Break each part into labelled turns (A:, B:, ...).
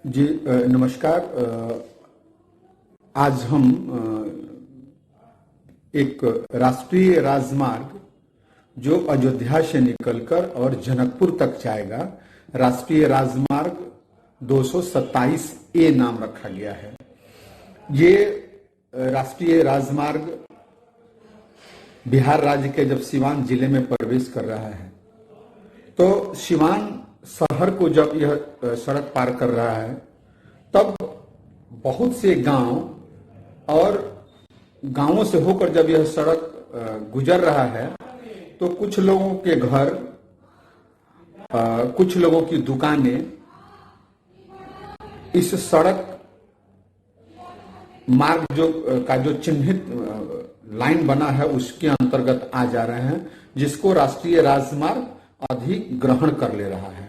A: जी नमस्कार। आज हम एक राष्ट्रीय राजमार्ग जो अयोध्या से निकलकर और जनकपुर तक जाएगा, राष्ट्रीय राजमार्ग 227 ए नाम रखा गया है। ये राष्ट्रीय राजमार्ग बिहार राज्य के जब सिवान जिले में प्रवेश कर रहा है तो सिवान शहर को जब यह सड़क पार कर रहा है तब बहुत से गांव और गांवों से होकर जब यह सड़क गुजर रहा है तो कुछ लोगों के घर, कुछ लोगों की दुकानें इस सड़क मार्ग जो चिन्हित लाइन बना है उसके अंतर्गत आ जा रहे हैं, जिसको राष्ट्रीय राजमार्ग अधिग्रहण कर ले रहा है।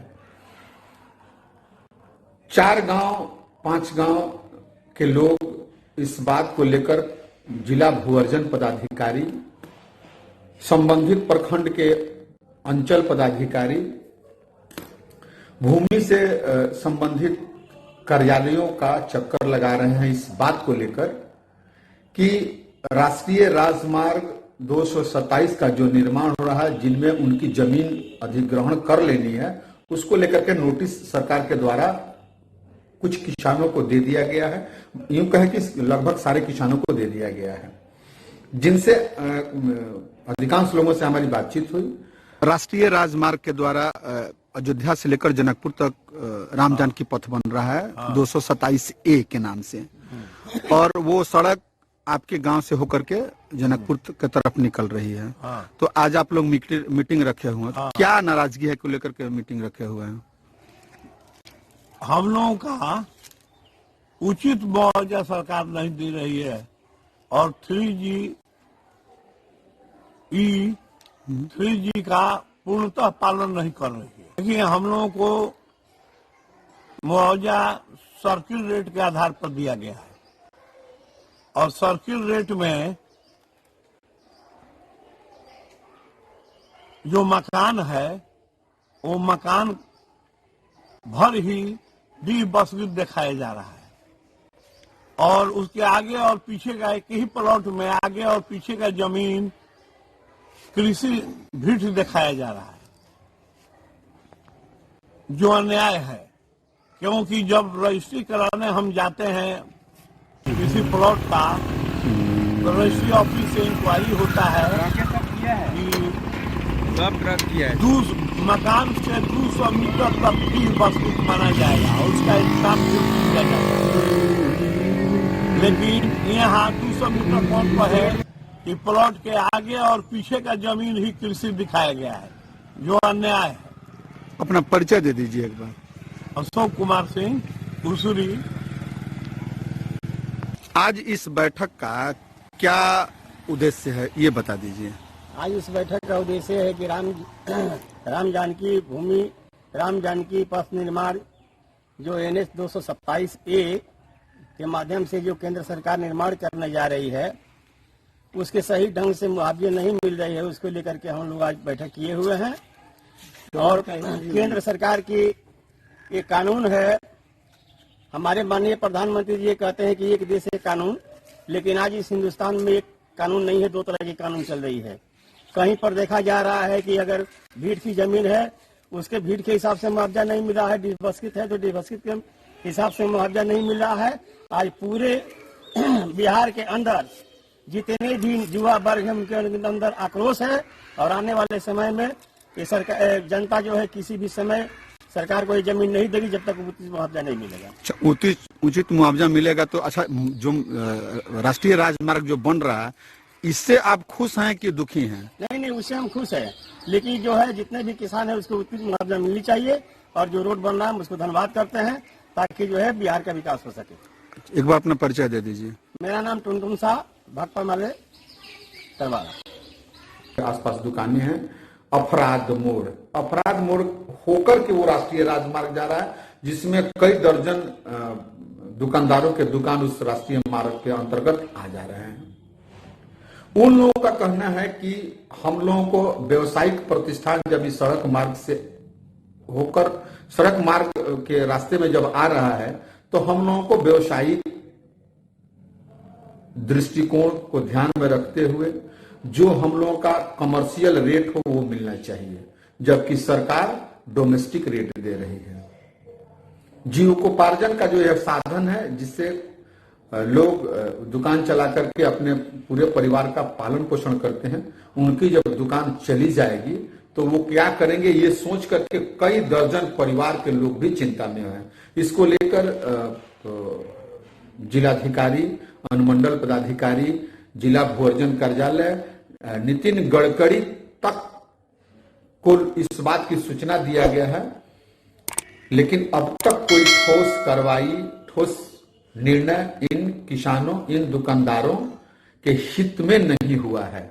A: 4 गांव 5 गांव के लोग इस बात को लेकर जिला भूअर्जन पदाधिकारी, संबंधित प्रखंड के अंचल पदाधिकारी, भूमि से संबंधित कार्यालयों का चक्कर लगा रहे हैं इस बात को लेकर कि राष्ट्रीय राजमार्ग 227 का जो निर्माण हो रहा है, जिनमें उनकी जमीन अधिग्रहण कर लेनी है, उसको लेकर के नोटिस सरकार के द्वारा कुछ किसानों को दे दिया गया है। यूं कहें कि लगभग सारे किसानों को दे दिया गया है, जिनसे अधिकांश लोगों से हमारी बातचीत हुई। राष्ट्रीय राजमार्ग के द्वारा अयोध्या से लेकर जनकपुर तक राम जानकी पथ बन रहा है 227 ए के नाम से, और वो सड़क आपके गांव से होकर के जनकपुर के तरफ निकल रही है। तो आज आप लोग मीटिंग रखे हुए हैं, क्या नाराजगी है को लेकर के मीटिंग रखे हुए हैं?
B: हम लोगों का उचित मुआवजा सरकार नहीं दे रही है और 3G का पूर्णतः पालन नहीं कर रही है। देखिए, हम लोगों को मुआवजा सर्किल रेट के आधार पर दिया गया है और सर्किल रेट में जो मकान है वो मकान भर ही डिबसगित दिखाया जा रहा है और उसके आगे और पीछे का एक ही प्लॉट में आगे और पीछे का जमीन कृषि भीट दिखाया जा रहा है, जो अन्याय है। क्योंकि जब रजिस्ट्री कराने हम जाते हैं किसी प्लॉट का तो रजिस्ट्री ऑफिस से इंक्वायरी होता है कि मकान से 200 मीटर तक भी बसगुट माना जाएगा और उसका इंतजाम किया जाता है। लेकिन यहाँ 200 मीटर कौन पर है कि प्लॉट के आगे और पीछे का जमीन ही कृषि दिखाया गया है, जो अन्याय है।
A: अपना परिचय दे दीजिए एक बार।
B: अशोक कुमार सिंह, उसूरी।
A: आज इस बैठक का क्या उद्देश्य है, ये बता दीजिए।
C: आज इस बैठक का उद्देश्य है कि राम जानकी भूमि, राम जानकी पथ निर्माण जो NH 227 ए के माध्यम से जो केंद्र सरकार निर्माण करने जा रही है, उसके सही ढंग से मुआवजे नहीं मिल रही है, उसको लेकर के हम लोग आज बैठक किए हुए हैं। और केंद्र सरकार की एक कानून है, हमारे माननीय प्रधानमंत्री जी कहते हैं कि एक देश एक कानून, लेकिन आज इस हिंदुस्तान में एक कानून नहीं है, 2 तरह की कानून चल रही है। कहीं पर देखा जा रहा है कि अगर भीड़ की जमीन है उसके भीड़ के हिसाब से मुआवजा नहीं मिला है, डिबस्कित है तो डिबस्कित के हिसाब से मुआवजा नहीं मिल रहा है। आज पूरे बिहार के अंदर जितने भी युवा वर्ग है उनके अंदर आक्रोश है और आने वाले समय में ये सरकार, जनता जो है किसी भी समय सरकार को ये जमीन नहीं देगी जब तक उचित मुआवजा नहीं मिलेगा।
A: उचित मुआवजा मिलेगा तो अच्छा। जो राष्ट्रीय राजमार्ग जो बन रहा है, इससे आप खुश हैं कि दुखी हैं?
C: नहीं, उससे हम खुश हैं, लेकिन जो है जितने भी किसान है उसको उचित मुआवजा मिलनी चाहिए और जो रोड बन रहा है हम उसको धन्यवाद करते हैं ताकि जो है बिहार का विकास हो सके।
A: एक बार अपना परिचय दे दीजिए।
C: मेरा नाम टुनटुन शाह, भाकपा माले करवाड़ा।
A: आसपास दुकानें हैं। अपराध मोड़ होकर के वो राष्ट्रीय राजमार्ग जा रहा है, जिसमें कई दर्जन दुकानदारों के दुकान उस राष्ट्रीय मार्ग के अंतर्गत आ जा रहे हैं। उन लोगों का कहना है कि हम लोगों को व्यवसायिक प्रतिष्ठान जब इस सड़क मार्ग से होकर सड़क मार्ग के रास्ते में जब आ रहा है तो हम लोगों को व्यवसायिक दृष्टिकोण को ध्यान में रखते हुए जो हम लोगों का कमर्शियल रेट हो वो मिलना चाहिए, जबकि सरकार डोमेस्टिक रेट दे रही है। जीविकोपार्जन का जो यह साधन है जिससे लोग दुकान चला करके अपने पूरे परिवार का पालन पोषण करते हैं, उनकी जब दुकान चली जाएगी तो वो क्या करेंगे ये सोच करके कई दर्जन परिवार के लोग भी चिंता में हैं। इसको लेकर जिलाधिकारी, अनुमंडल पदाधिकारी, जिला भूअर्जन कार्यालय, नितिन गडकरी तक को इस बात की सूचना दिया गया है, लेकिन अब तक कोई ठोस कार्रवाई, ठोस निर्णय इन किसानों, इन दुकानदारों के हित में नहीं हुआ है।